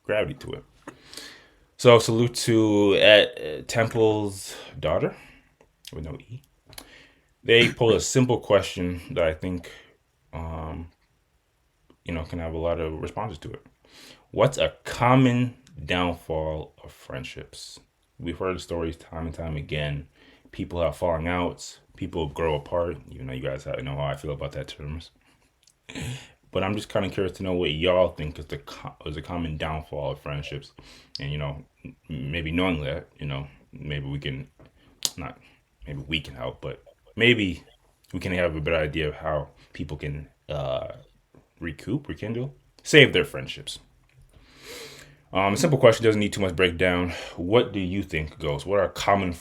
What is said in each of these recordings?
gravity to it. So salute to at Temple's daughter with no E. They pose a simple question that I think um, can have a lot of responses to it. What's a common downfall of friendships? We've heard stories time and time again. People have falling outs. People grow apart. You know, you guys know how I feel about that terms. But I'm just kind of curious to know what y'all think is a common downfall of friendships, and maybe knowing that, maybe we can not maybe we can help, but maybe we can have a better idea of how people can rekindle, save their friendships. A simple question doesn't need too much breakdown. What do you think, Ghost? What are common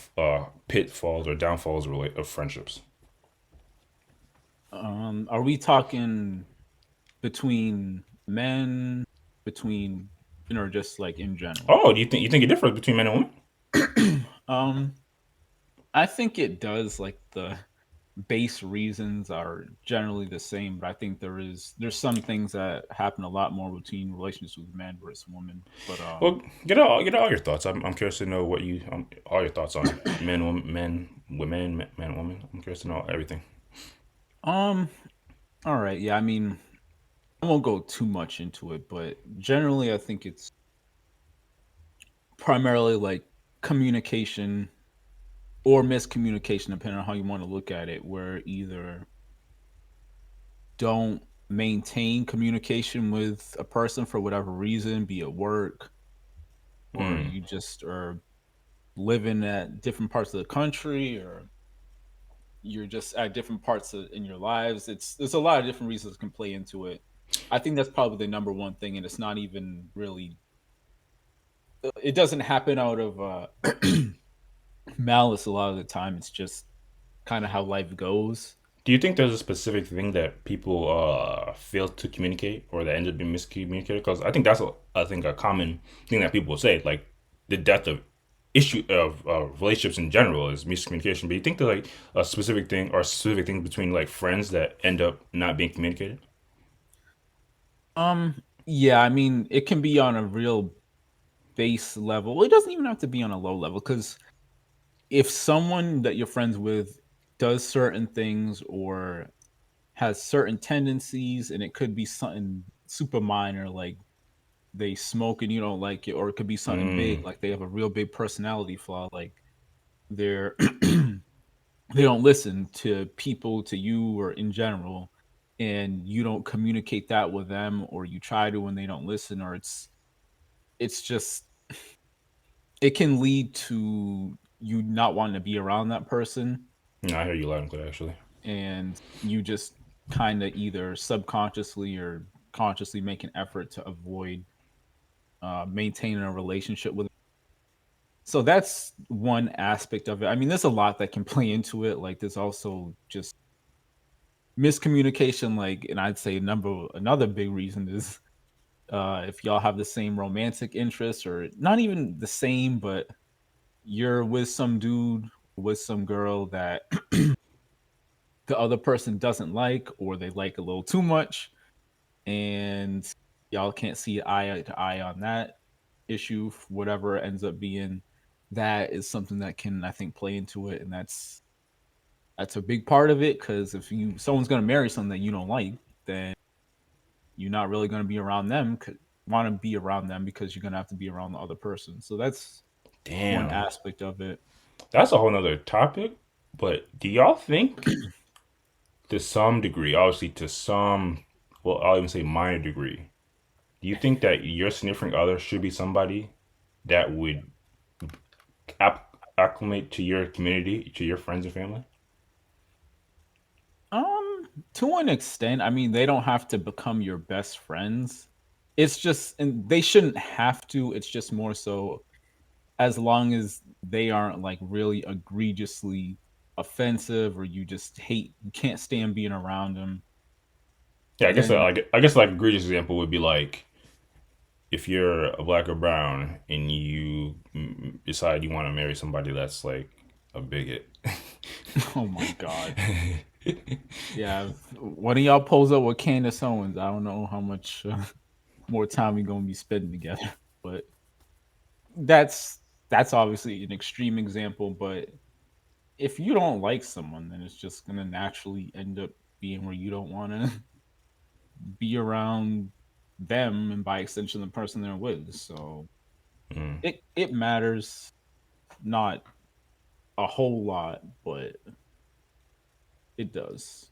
pitfalls or downfalls of friendships? Are we talking between men, between or just like in general? Oh, do you think it differs between men and women? um, I think it does. Like the base reasons are generally the same, but I think there's some things that happen a lot more between relationships with men versus women. But Well, get all your thoughts. I'm curious to know what you all your thoughts on men, women. I'm curious to know everything. um, all right, yeah. I mean, I won't go too much into it, but generally, I think it's primarily like communication or miscommunication, depending on how you want to look at it, where either don't maintain communication with a person for whatever reason, be it work or Mm. you just are living at different parts of the country or you're just at different parts in your lives. There's a lot of different reasons that can play into it. I think that's probably the number one thing, and it's not even really. It doesn't happen out of malice a lot of the time. It's just kind of how life goes. Do you think there's a specific thing that people fail to communicate or that ends up being miscommunicated? Because I think that's I think a common thing that people say, like the death of issue of relationships in general is miscommunication. But you think there's like a specific thing or specific things between like friends that end up not being communicated? Yeah, I mean, it can be on a real base level. Well, it doesn't even have to be on a low level because if someone that you're friends with does certain things or has certain tendencies, and it could be something super minor, like they smoke and you don't like it, or it could be something big, Mm. like they have a real big personality flaw, like they're they don't listen to people, to you, or in general, and you don't communicate that with them, or you try to and they don't listen, or it's just it can lead to you not wanting to be around that person, No, I hear you loud and clear, actually. and you just kind of either subconsciously or consciously make an effort to avoid maintaining a relationship with. So that's one aspect of it. I mean, there's a lot that can play into it. Like there's also just miscommunication. Like, and I'd say another big reason is if y'all have the same romantic interests, or not even the same, but you're with some dude, with some girl that the other person doesn't like, or they like a little too much, and y'all can't see eye to eye on that issue, whatever it ends up being. That is something that can, I think, play into it, and that's a big part of it. Because if someone's gonna marry someone that you don't like, then you're not really gonna be around them. Want to be around them because you're gonna have to be around the other person. So that's one Damn, aspect of it. that's a whole nother topic. But do y'all think, to some degree, obviously to some, well, I'll even say minor degree, do you think that your significant other should be somebody that would acclimate to your community, to your friends and family? To an extent, I mean, they don't have to become your best friends. It's just, and they shouldn't have to. It's just more so as long as they aren't like really egregiously offensive or you just hate, you can't stand being around them, Yeah, then I guess like egregious example would be like if you're a black or brown and you decide you want to marry somebody that's like a bigot. oh my god. Yeah, one of y'all pulls up with Candace Owens. I don't know how much. more time we gonna be spending together. But that's that's obviously an extreme example. But if you don't like someone, then it's just gonna naturally end up being where you don't want to be around them, and by extension, the person they're with. So Mm. it matters, not a whole lot, but it does.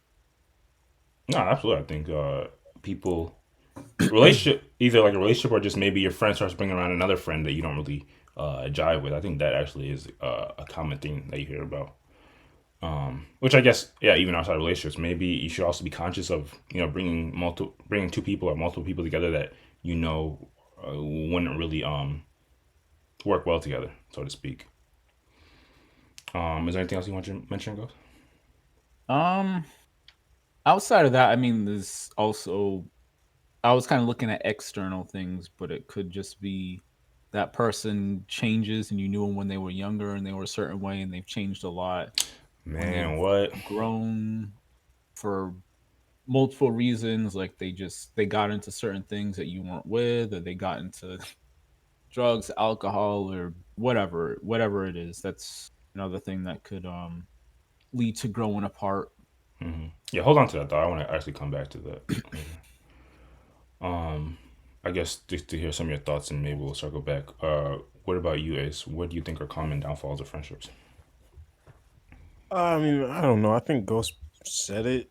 No, absolutely. I think people relationship either like a relationship or just maybe your friend starts bringing around another friend that you don't really jive with. I think that actually is a common thing that you hear about. Which I guess, yeah, even outside of relationships, maybe you should also be conscious of bringing two people or multiple people together that you know wouldn't really work well together, so to speak. Is there anything else you want to mention, Ghost? Um, Outside of that, I mean, there's also I was kind of looking at external things, but it could just be that person changes and you knew them when they were younger and they were a certain way and they've changed a lot when Man, they've what? grown for multiple reasons. Like they got into certain things that you weren't with, or they got into drugs, alcohol, or whatever it is. That's another thing that could lead to growing apart. Yeah, hold on to that though. I want to actually come back to that later. Um, I guess just to hear some of your thoughts and maybe we'll circle back. What about you, Ace? What do you think are common downfalls of friendships? I mean, I don't know. I think Ghost said it.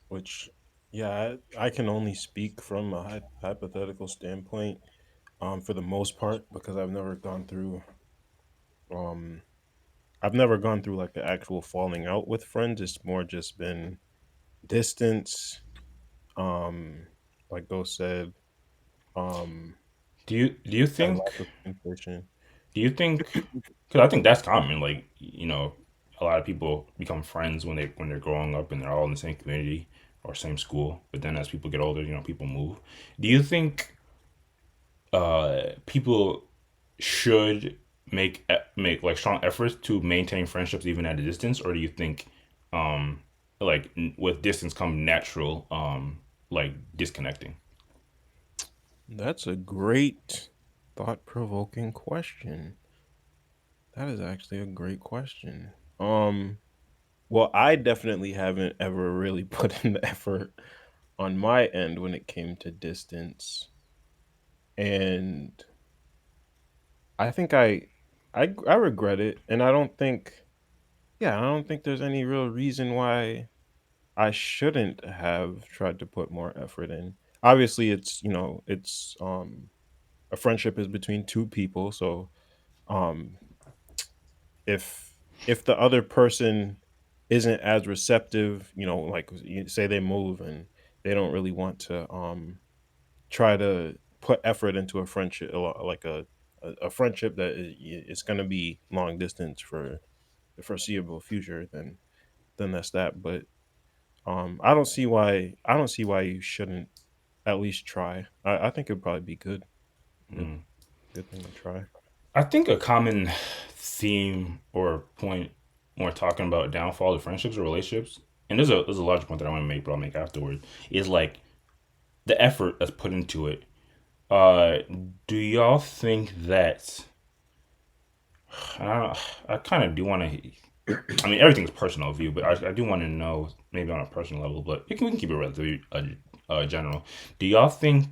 Which, yeah, I can only speak from a hypothetical standpoint. For the most part, because Um, I've never gone through like the actual falling out with friends. It's more just been distance. Um, like Ghost said. Um, Do you and think lack of communication. do you think because I think that's common. Like a lot of people become friends when they're growing up and they're all in the same community or same school. But then as people get older, people move. Do you think people should make like strong efforts to maintain friendships even at a distance, or do you think with distance come natural like disconnecting? That's a great, thought-provoking question. That is actually a great question. Well, I definitely haven't ever really put in the effort on my end when it came to distance, and I think I regret it, and I don't think, yeah, I don't think there's any real reason why I shouldn't have tried to put more effort in. Obviously, it's a friendship is between two people, so um if the other person isn't as receptive, like say they move and they don't really want to try to put effort into a friendship, like a friendship that is going to be long distance for the foreseeable future, then that's that. But I don't see why you shouldn't at least try. I think it'd probably be good Mm. good thing to try. I think a common theme or point when we're talking about downfall of friendships or relationships, and there's a large point that I want to make, but I'll make afterward, is like the effort that's put into it. Uh, do y'all think that? I kind of do want to. I mean, everything's personal view, but I do want to know maybe on a personal level, but we can keep it relatively general. Do y'all think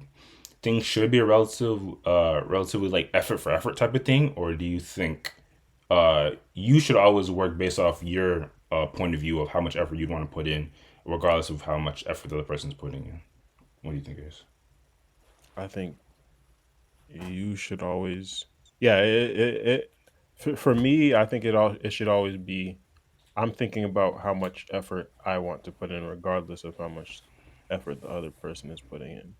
things should be a relatively like effort for effort type of thing, or do you think you should always work based off your point of view of how much effort you'd want to put in, regardless of how much effort the other person's putting in? What do you think it is? I think you should always, yeah, for me, I think it should always be, I'm thinking about how much effort I want to put in regardless of how much effort the other person is putting in.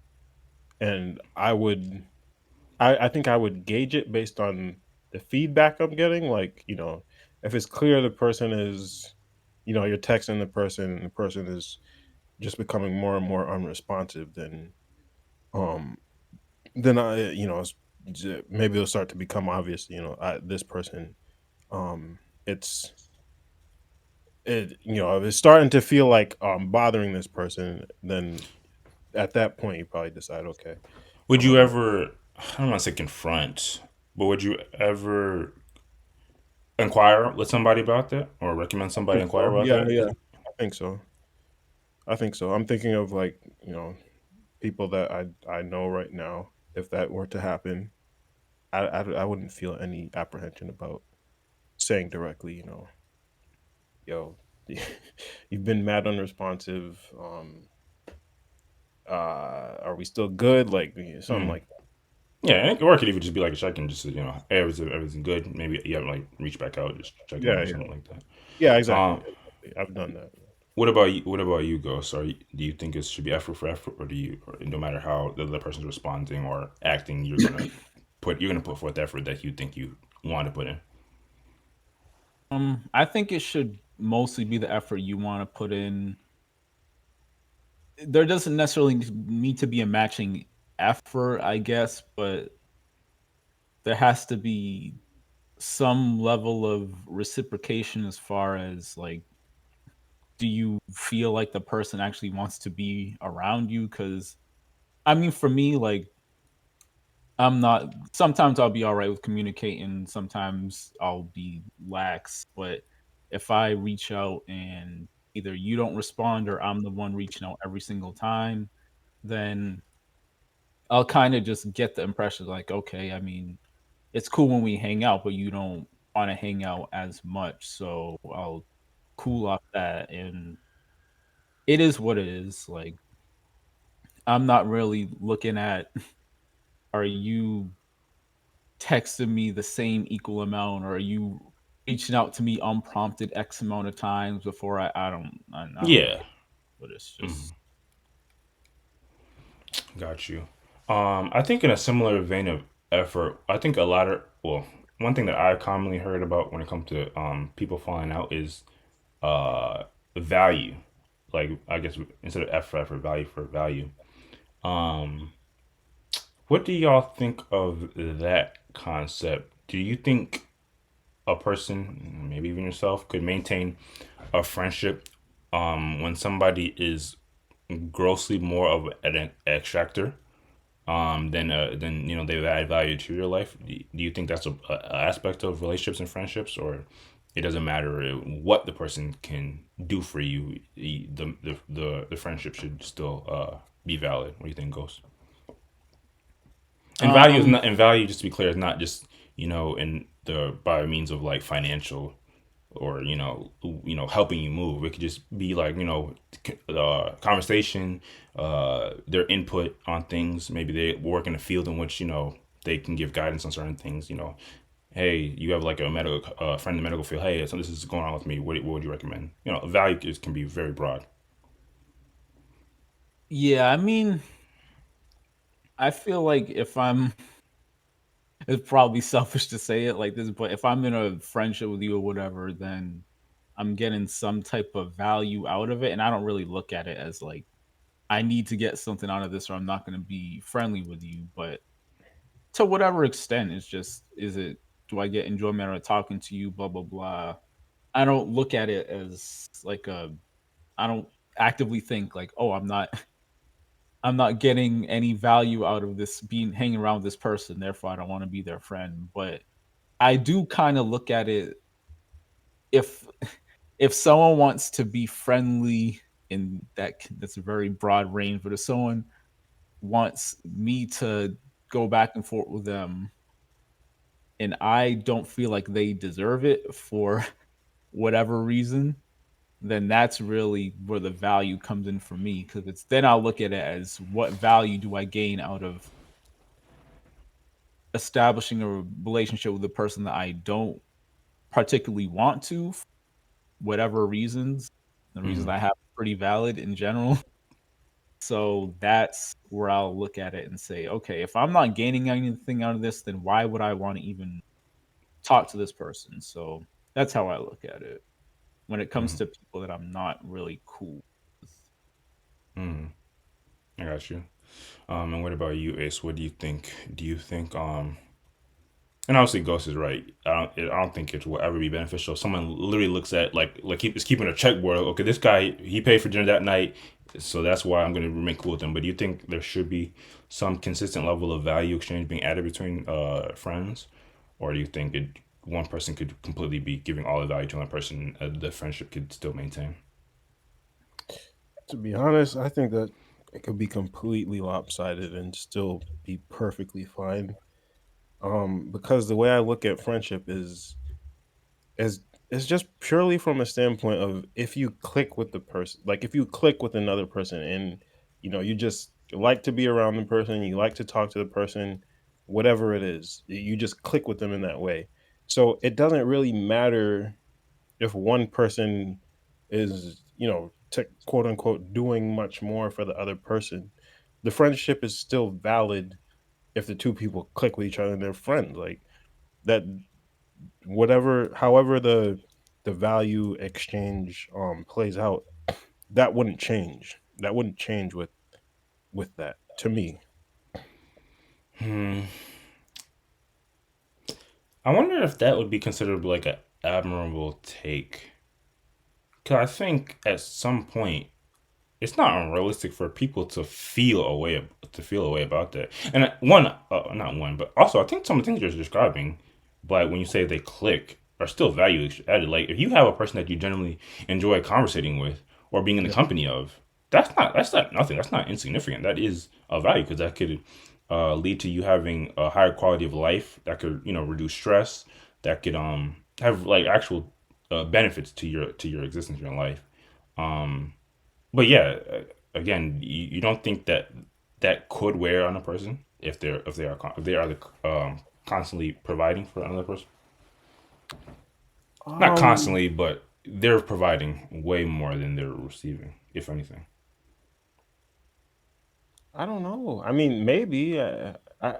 And I think I would gauge it based on the feedback I'm getting. Like, if it's clear the person is, you're texting the person and the person is just becoming more and more unresponsive, um then maybe it'll start to become obvious. This person, um, it's if it's starting to feel like bothering this person, then at that point you probably decide, okay, Would I'm you gonna move. ever, I don't want to say confront, but would you ever inquire with somebody about that or recommend I somebody think inquire so. about Yeah, that? yeah. I think so. I think so. I'm thinking of like, people that I know right now. If that were to happen, I wouldn't feel any apprehension about saying directly, yo, you've been mad unresponsive. Are we still good? Like something Mm. like that. Yeah, or it could even just be like a check-in, just hey, everything good. Maybe you haven't like reached back out, just checking in Yeah, or yeah, something like that. yeah. Exactly. Um, Exactly. I've done that. what about you? What about you, Ghost? Do you think it should be effort for effort, or or no matter how the other person's responding or acting, you're gonna put forth effort that you think you want to put in? I think it should mostly be the effort you want to put in. There doesn't necessarily need to be a matching effort, I guess, but there has to be some level of reciprocation as far as like, do you feel like the person actually wants to be around you? Because I mean, for me, like, I'm not. Sometimes I'll be all right with communicating. Sometimes I'll be lax. But if I reach out and either you don't respond or I'm the one reaching out every single time, then I'll kind of just get the impression like, okay, I mean, it's cool when we hang out, but you don't want to hang out as much. So I'll cool off that. And it is what it is. Like, I'm not really looking at, are you texting me the same equal amount, or are you reaching out to me unprompted X amount of times before I don't Yeah, really, but it's mm, just got you. I think in a similar vein of effort, I think a lot of one thing that I commonly heard about when it comes to people falling out is uh value. Like I guess instead of effort for value for value. Um, what do y'all think of that concept? Do you think a person, maybe even yourself, could maintain a friendship when somebody is grossly more of an extractor than they've added value to your life? Do you think that's a aspect of relationships and friendships, or it doesn't matter what the person can do for you? The friendship should still be valid. What do you think, Ghost? And value is um not, and value, just to be clear, is not just in the by means of like financial or helping you move. It could just be like conversation, their input on things. Maybe they work in a field in which they can give guidance on certain things. Hey, you have like a medical friend in the medical field. Hey, so this is going on with me. What would you recommend? Value can be very broad. yeah, I mean, I feel like if I'm it's probably selfish to say it like this, but if I'm in a friendship with you or whatever, then I'm getting some type of value out of it, and I don't really look at it as like I need to get something out of this or I'm not going to be friendly with you. But to whatever extent, it's just, is it, do I get enjoyment out of talking to you? Blah blah blah. I don't look at it as like a. I don't actively think like, oh, I'm not getting any value out of this being hanging around with this person. Therefore, I don't want to be their friend. But I do kind of look at it, if if someone wants to be friendly in that's a very broad range, but if someone wants me to go back and forth with them and I don't feel like they deserve it for whatever reason, then that's really where the value comes in for me. Because it's then I'll look at it as, what value do I gain out of establishing a relationship with a person that I don't particularly want to, for whatever reasons. The reasons Mm-hmm. I have are pretty valid in general. So that's where I'll look at it and say, okay, if I'm not gaining anything out of this, then why would I want to even talk to this person? So that's how I look at it when it comes Mm-hmm. to people that I'm not really cool with. Mm-hmm. I got you. And what about you, Ace? What do you think? Do you think And obviously, Ghost is right. I don't think it will ever be beneficial. If someone literally looks at is keeping a checkboard. Okay, this guy he paid for dinner that night, so that's why I'm going to remain cool with him. But do you think there should be some consistent level of value exchange being added between friends, or do you think one person could completely be giving all the value to another person, the friendship could still maintain? To be honest, I think that it could be completely lopsided and still be perfectly fine. Because the way I look at friendship is is just purely from a standpoint of if you click with the person, like if you click with another person, and you just like to be around the person, you like to talk to the person, whatever it is, you just click with them in that way. So it doesn't really matter if one person is, quote unquote, doing much more for the other person. The friendship is still valid if the two people click with each other and they're friends. Like that, whatever, however the value exchange plays out, that wouldn't change. That wouldn't change with that to me. Hmm. I wonder if that would be considered like an admirable take. Because I think at some point it's not unrealistic for people to feel a way about that. And not one, but also I think some of the things you're describing, but when you say they click, are still value added. Like if you have a person that you generally enjoy conversating with or being in the Yeah. company of, that's not nothing. That's not insignificant. That is a value because that could lead to you having a higher quality of life. That could reduce stress. That could have like actual benefits to your existence, your life. Um, but yeah, again, you don't think that that could wear on a person if they are constantly providing for another person? Not Um, constantly, but they're providing way more than they're receiving, if anything. I don't know. I mean, maybe,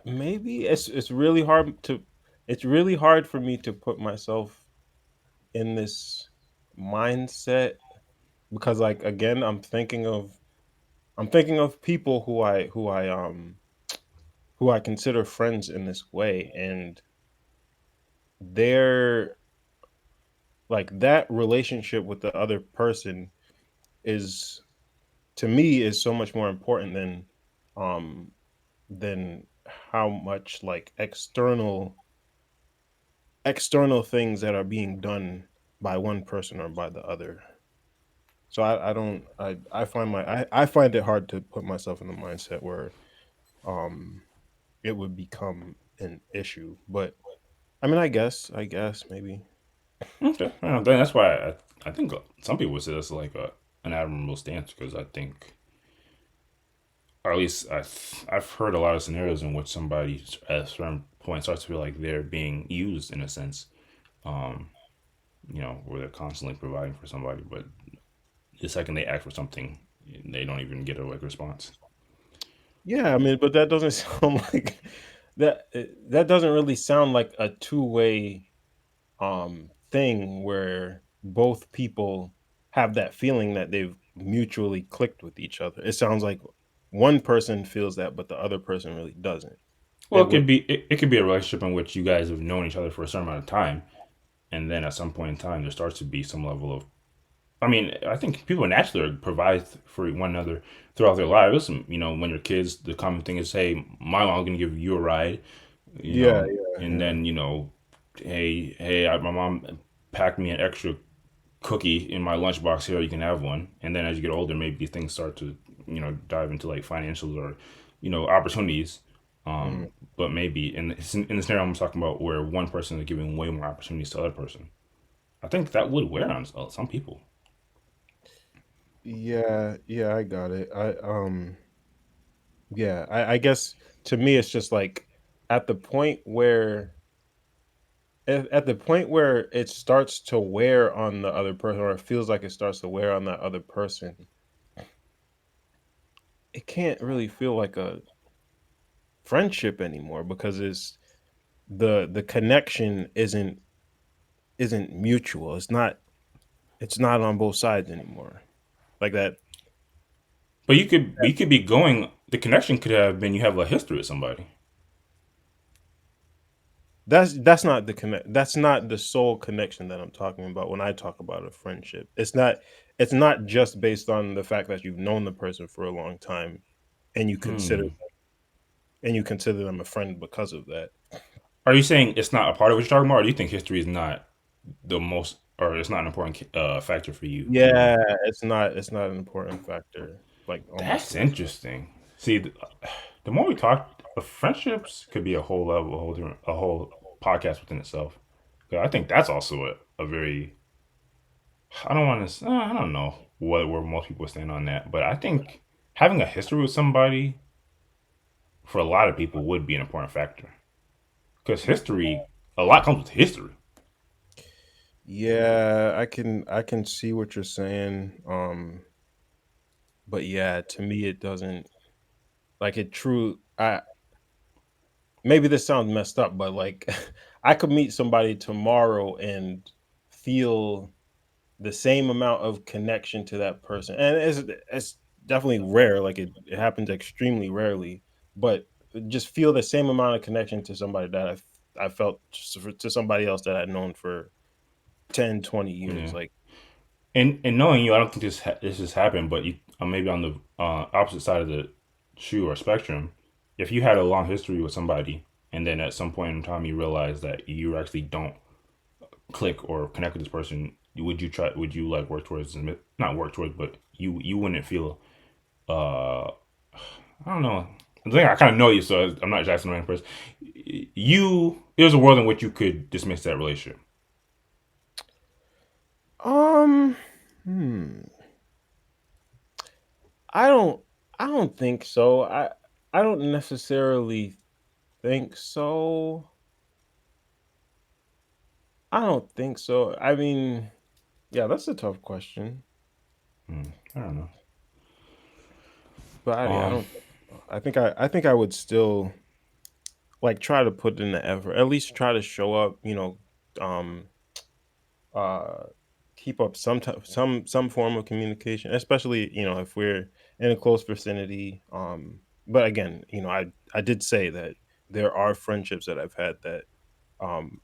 maybe it's really hard to. It's really hard for me to put myself in this mindset because, like, again, I'm thinking of people who I consider friends in this way, and they're like that relationship with the other person is to me is so much more important um than how much like external things that are being done by one person or by the other. So I don't I find it hard to put myself in the mindset where um it would become an issue. But I mean, I guess maybe. Okay, that's why I think some people would say that's like an admirable stance because I think, or at least I've heard a lot of scenarios in which somebody at a certain point starts to feel like they're being used in a sense, um, where they're constantly providing for somebody, but the second they ask for something, they don't even get a like response. Yeah, I mean, but that doesn't sound like that doesn't really sound like a two-way thing where both people have that feeling that they've mutually clicked with each other. It sounds like one person feels that but the other person really doesn't. Well, It would. it could be a relationship in which you guys have known each other for a certain amount of time, and then at some point in time, there starts to be some level of. I mean, I think people naturally provide for one another throughout their lives. When you're kids, the common thing is, "Hey, my mom's gonna give you a ride," Yeah, yeah, and yeah. then my mom packed me an extra cookie in my lunchbox here. You can have one. And then as you get older, maybe things start to dive into like financials or opportunities. Mhm. But maybe in the scenario I'm talking about, where one person is giving way more opportunities to the other person, I think that would wear on some people. Yeah, yeah, I got it. Yeah, I guess to me it's just like at the point where at the point where it starts to wear on the other person, or it feels like it starts to wear on that other person, it can't really feel like a friendship anymore because the connection isn't mutual. It's not on both sides anymore. Like that. But you could be going. The connection could have been you have a history with somebody. that's not the connect. That's not the sole connection that I'm talking about when I talk about a friendship. It's not just based on the fact that you've known the person for a long time and Hmm. you consider them a friend because of that. Are you saying it's not a part of what you're talking about, or do you think history is not the most, or it's not an important factor for you? Yeah, it's not an important factor, like almost That's to this. interesting. See, the more we talk, friendships could be a whole level, a whole different, a whole podcast within itself. 'Cause I think that's also a very, I don't want to, I don't know what where most people stand on that, but I think having a history with somebody for a lot of people would be an important factor because history, a lot comes with history. Yeah, I can see what you're saying. But yeah, to me it doesn't like it true I maybe this sounds messed up, but like I could meet somebody tomorrow and feel the same amount of connection to that person. And it's definitely rare, like it happens extremely rarely, but just feel the same amount of connection to somebody that I felt to somebody else that I'd known for 10, 20 years. Yeah. Like And knowing you, I don't think this has happened, but you maybe on the opposite side of the shoe or spectrum, if you had a long history with somebody, and then at some point in time you realize that you actually don't click or connect with this person, would you try? Would you like work towards not work towards, but you wouldn't feel I don't know. I think I kind of know you, so I'm not just asking the right person. You there's a world in which you could dismiss that relationship. um hmm I don't I don't think so. I don't necessarily think so. I don't think so. I mean, yeah, that's a tough question. I don't know. But yeah, I Um, don't think so. I think I would still like try to put in the effort. At least try to show up, um uh keep up some form of communication, especially, if we're in a close vicinity. But again, I did say that there are friendships that I've had that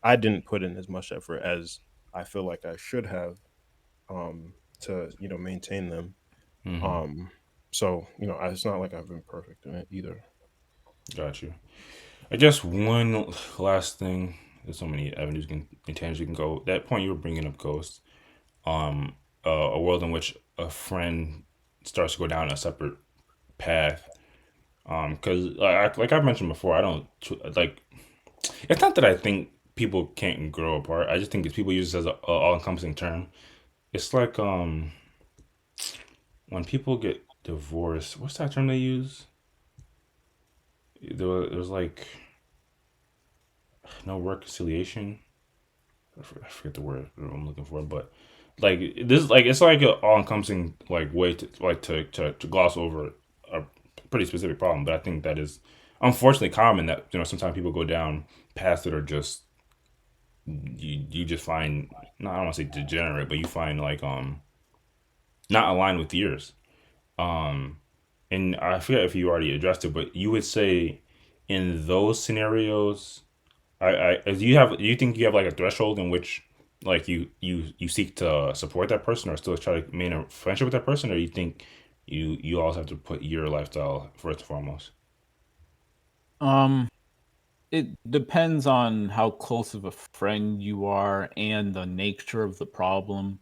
I didn't put in as much effort as I feel like I should have to, maintain them. mhm, Um so, it's not like I've been perfect in it either. got you. I guess one last thing. There's so many avenues and tangents you can go. That point you were bringing up, Ghost. Um, a world in which a friend starts to go down a separate path. Because like I mentioned before, I don't like. It's not that I think people can't grow apart. I just think it's people use it as a all encompassing term. It's like when people get divorced. What's that term they use? There was like no reconciliation. I forget the word I'm looking for, but like this, like it's like an all-encompassing like way to like to gloss over a pretty specific problem. But I think that is unfortunately common that sometimes people go down paths that are just you just find not I don't want to say degenerate, but you find like not aligned with yours. Um, and I forget if you already addressed it, but you would say in those scenarios do you think you have like a threshold in which like you seek to support that person or still try to maintain a friendship with that person, or you think you always have to put your lifestyle first and foremost? Um, it depends on how close of a friend you are and the nature of the problem.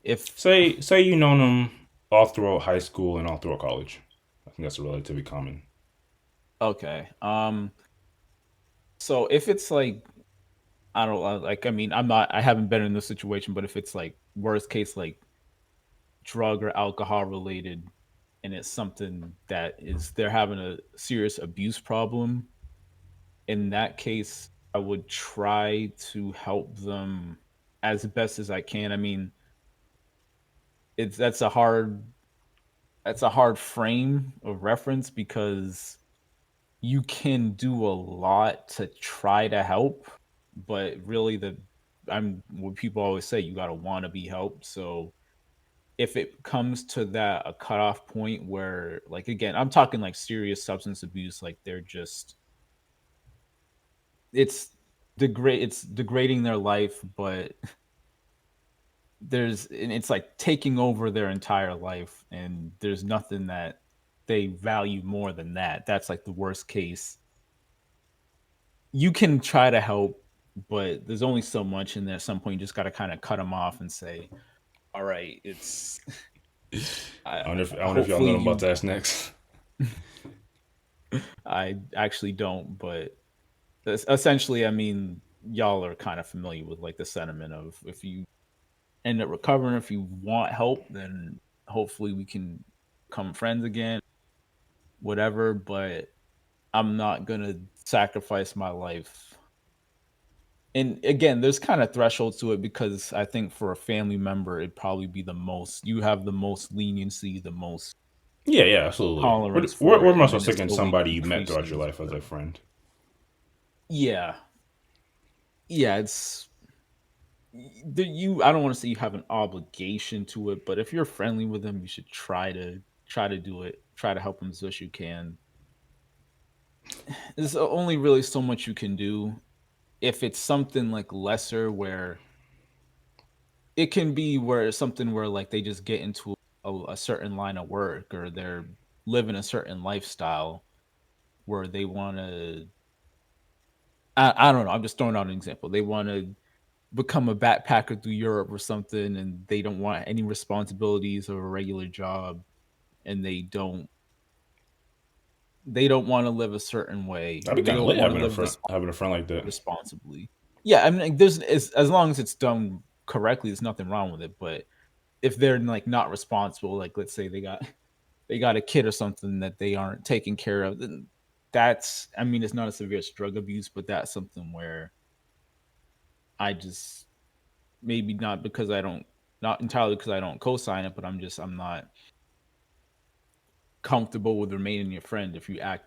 If Say you known them all throughout high school and all throughout college. I think that's relatively common. okay, so if it's like I don't know, like I mean, I haven't been in this situation, but if it's like worst case, like drug or alcohol related, and it's something that is they're having a serious abuse problem, in that case, I would try to help them as best as I can. I mean, it's that's a hard frame of reference because you can do a lot to try to help, but really the I'm what people always say, you gotta want to be helped. So if it comes to that a cutoff point where like again, I'm talking like serious substance abuse, like they're just it's it's degrading their life, but it's like taking over their entire life, and there's nothing that they value more than that. That's like the worst case. You can try to help, but there's only so much, and at some point you just got to kind of cut them off and say, all right, it's I, I wonder if y'all know hopefully what I'm about you to ask next. I actually don't, but essentially, I mean, y'all are kind of familiar with like the sentiment of if you end up recovering, if you want help, then hopefully we can become friends again, whatever. But I'm not gonna sacrifice my life. And again, there's kind of thresholds to it because I think for a family member, it'd probably be the most you have the most leniency, the most Yeah, yeah, absolutely. tolerance for We're it, and mostly then it thinking slowly somebody you met throughout your decreases. life as But a friend. yeah, yeah, it's I don't want to say you have an obligation to it, but if you're friendly with them, you should try to do it. Try to help them as best you can. There's only really so much you can do. If it's something like lesser, where it can be where it's something where like they just get into a certain line of work, or they're living a certain lifestyle where they want to. I don't know. I'm just throwing out an example. They want to become a backpacker through Europe or something, and they don't want any responsibilities of a regular job, and they don't want to live a certain way, That'd or be they kind of don't lit want to live having a friend like that. responsibly. Yeah, I mean, like, there's as long as it's done correctly, there's nothing wrong with it. But if they're like not responsible, like let's say they got a kid or something that they aren't taking care of, then that's I mean, it's not as severe as drug abuse, but that's something where I just maybe not because I don't not entirely because I don't co-sign it, but I'm not comfortable with remaining your friend if you act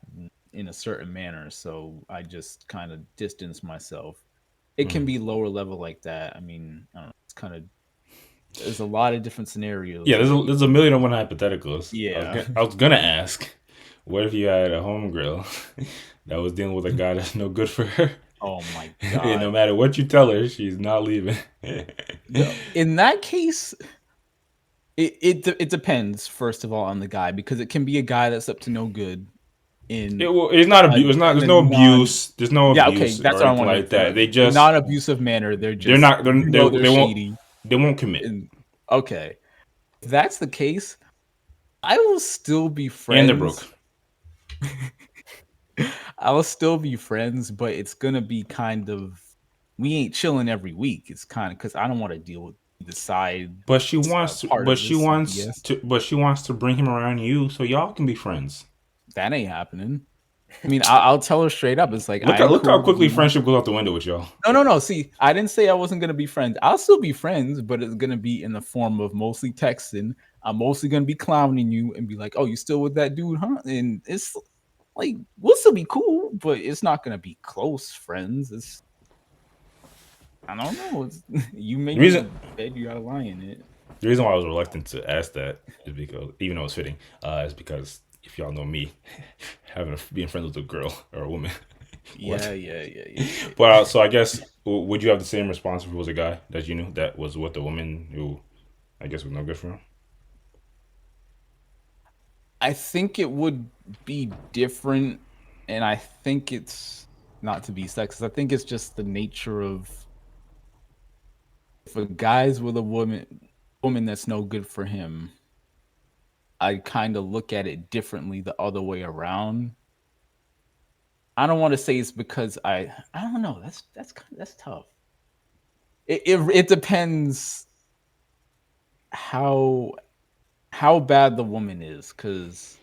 in a certain manner. So I just kind of distance myself. It can Mm. be lower level like that. I mean, I don't know, it's kind of there's a lot of different Yeah, scenarios where you there's a million and one hypotheticals. yeah. I was gonna ask, what if you had a homegirl that was dealing with a guy that's no good for her, Oh my and no god. matter what you tell her, she's not leaving. In that case, it depends first of all on the guy, because it can be a guy that's up to no good in It's not abuse. It's not. in There's a no non abuse. There's no yeah, okay, abuse that's or what I anything wanted like to throw that. out. They A just non-abusive manner, they're they're just not. they're shady. They won't commit, And okay, if that's the case, I will still be and they're broke. friends. I will still be friends, but it's gonna be kind of we ain't chilling every week. It's kind of because I don't want to deal with the side But she wants. To, part of this BS. But she wants to bring him around you so y'all can be friends. That ain't happening. I mean, I'll tell her straight up. It's like I am Look how cool with quickly you. friendship goes out the window with y'all. No, no, no. See, I didn't say I wasn't gonna be friends. I'll still be friends, but it's gonna be in the form of mostly texting. I'm mostly gonna be clowning you and be like, "Oh, you still with that dude, huh?" And it's like we'll still be cool, but it's not gonna be close friends. It's I don't know. It's, you The made reason the bed, you gotta lie in it. the reason why I was reluctant to ask that is because even though it's fitting, is because if y'all know me, being friends with a girl or a woman, what? Yeah, yeah, yeah, yeah, yeah. But so I guess would you have the same response if it was a guy that you knew that was with a woman who I guess was no good for him? I think it would be different, and I think it's not to be sexist. I think it's just the nature of if a guy's with a woman that's no good for him, I kind of look at it differently the other way around. I don't want to say it's because I don't know. That's tough. It depends how how bad the woman is, because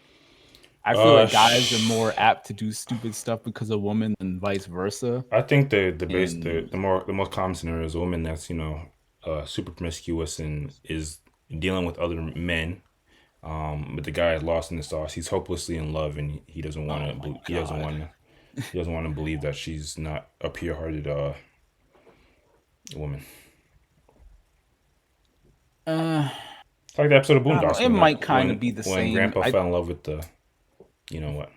I feel like guys are more apt to do stupid stuff because of women than vice versa. I think And the most common scenario is a woman that's super promiscuous and is dealing with other men. But the guy is lost in the sauce. He's hopelessly in love, and he doesn't want oh my to. god. He doesn't want to believe that she's not a pure-hearted woman. Uh, It's like the episode of I don't know. Boondocks It might kind of be the when same. Grandpa fell in love with the you know what.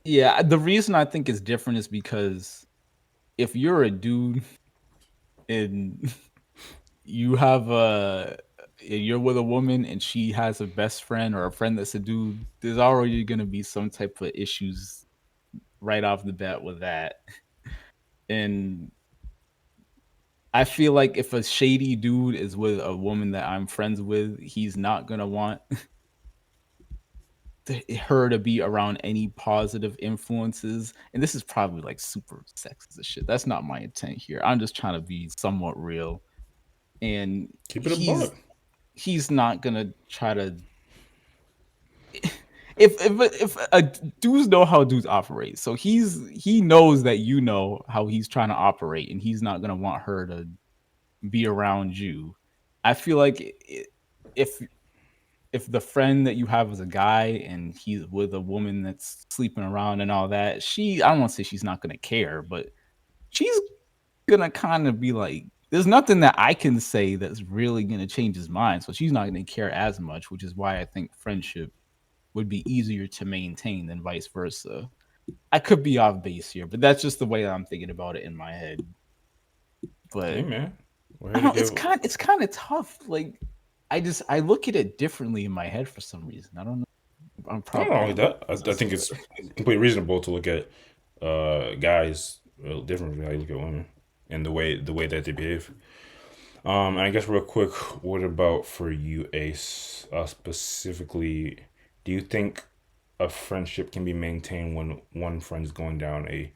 Yeah, the reason I think it's different is because if you're a dude and you have a you're with a woman and she has a best friend or a friend that's a dude, there's already gonna be some type of issues right off the bat with that. And I feel like if a shady dude is with a woman that I'm friends with, he's not gonna want her to be around any positive influences. And this is probably like super sexist as shit. That's not my intent here. I'm just trying to be somewhat real. And Keep it a bug. he's not gonna try to if a dudes know how dudes operate, so he knows that you know how he's trying to operate, and he's not gonna want her to be around you. I feel like if if the friend that you have is a guy and he's with a woman that's sleeping around and all that, I don't want to say she's not gonna care, but she's gonna kind of be like, there's nothing that I can say that's really gonna change his mind, so she's not gonna care as much, which is why I think friendship would be easier to maintain than vice versa. I could be off base here, but that's just the way I'm thinking about it in my head. Hey But man, we're I here to don't, give. it's kind of tough. Like I look at it differently in my head for some reason. I don't know. I'm I don't probably know like that. I just think it's completely reasonable to look at guys different from how you look at women and the way that they behave. And I guess real quick, what about for you, Ace? Specifically, do you think a friendship can be maintained when one friend is going down a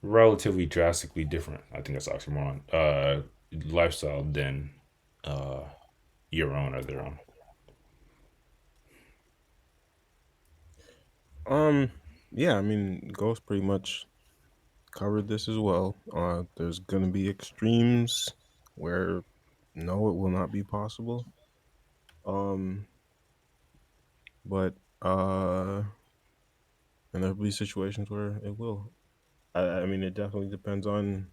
relatively drastically different, I think that's oxymoron, lifestyle than uh, your own or their own? Um, yeah, I mean, Ghost pretty much covered this as well. There's gonna be extremes where no, it will not be possible. Um, but and there'll be situations where it will. I mean, it definitely depends on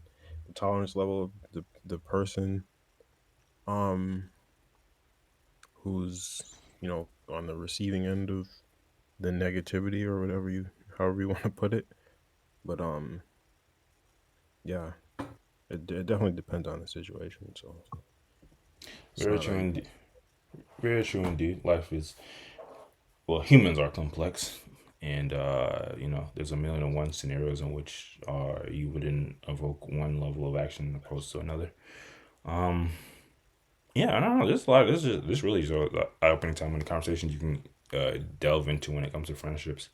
the tolerance level of the person um who's on the receiving end of the negativity or whatever you however you want to put it. But yeah, it definitely depends on the situation. So it's Very not true a indeed. Very true indeed. Life is, well, humans are complex. And, there's a million and one scenarios in which you wouldn't evoke one level of action opposed to another. Um, Yeah, I don't know. There's a lot. This really is a eye-opening time in the conversations you can delve into when it comes to friendships,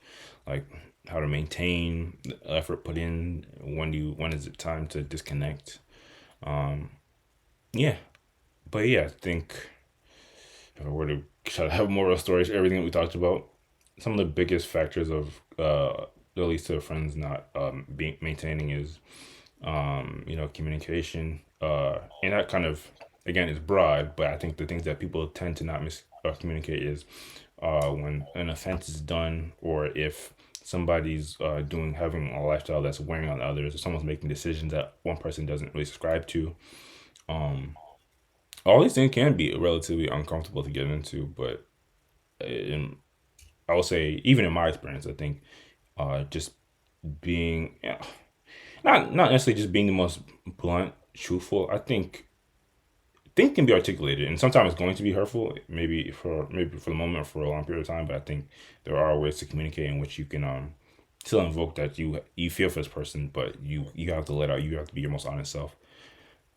like how to maintain the effort put in. When is it time to disconnect? Um, yeah, but yeah, I think if I were to try to have moral stories, everything that we talked about, some of the biggest factors of that leads to friends not being maintaining is communication. And that kind of, again, is broad, but I think the things that people tend to not communicate is when an offense is done, or if somebody's having a lifestyle that's wearing on others, or someone's making decisions that one person doesn't really subscribe to. Um, all these things can be relatively uncomfortable to get into, but in, I will say, even in my experience, I think just being, yeah, not necessarily just being the most blunt, truthful. I think things can be articulated, and sometimes it's going to be hurtful, maybe for the moment or for a long period of time. But I think there are ways to communicate in which you can still invoke that you feel for this person, but you have to let out. You have to be your most honest self.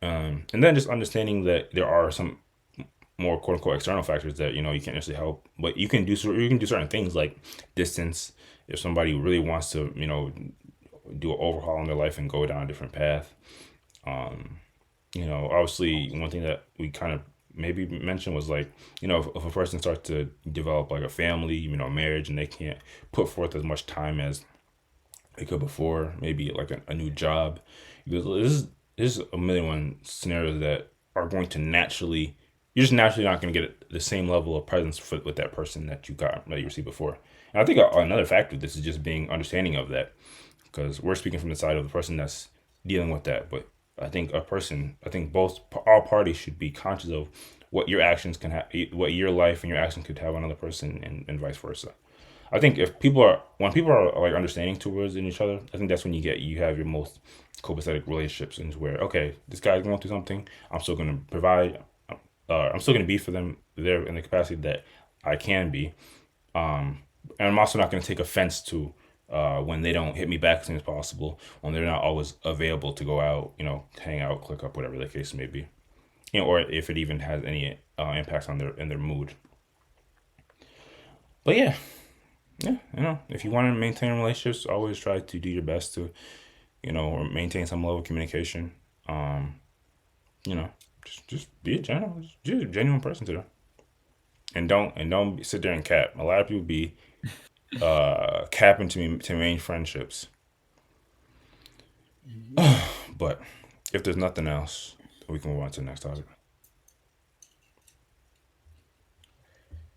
And then just understanding that there are some more quote unquote external factors that you can't necessarily help, but you can do certain things like distance. If somebody really wants to do an overhaul in their life and go down a different path, obviously one thing that we kind of maybe mentioned was like, if a person starts to develop like a family, marriage, and they can't put forth as much time as they could before, maybe like a new job. Because there's a million one scenarios that are going to naturally, you're just naturally not going to get the same level of presence with that person that you received before. And I think another factor of this is just being understanding of that, because we're speaking from the side of the person that's dealing with that. But I think all parties should be conscious of what your actions can have, what your life and your actions could have on another person, and vice versa. I think if people are when people are like understanding towards each other, I think that's when you have your most copacetic relationships, and where okay, this guy's going through something, I'm still gonna provide, I'm still gonna be for them there in the capacity that I can be, and I'm also not gonna take offense to when they don't hit me back as soon as possible, when they're not always available to go out, hang out, click up, whatever the case may be, or if it even has any impacts on their mood. But yeah, yeah, if you want to maintain relationships, always try to do your best to, or maintain some level of communication. Um, you know, just be a genuine, just be a genuine person to them, and don't sit there and cap. A lot of people be capping to maintain friendships. Yeah. But if there's nothing else, we can move on to the next topic.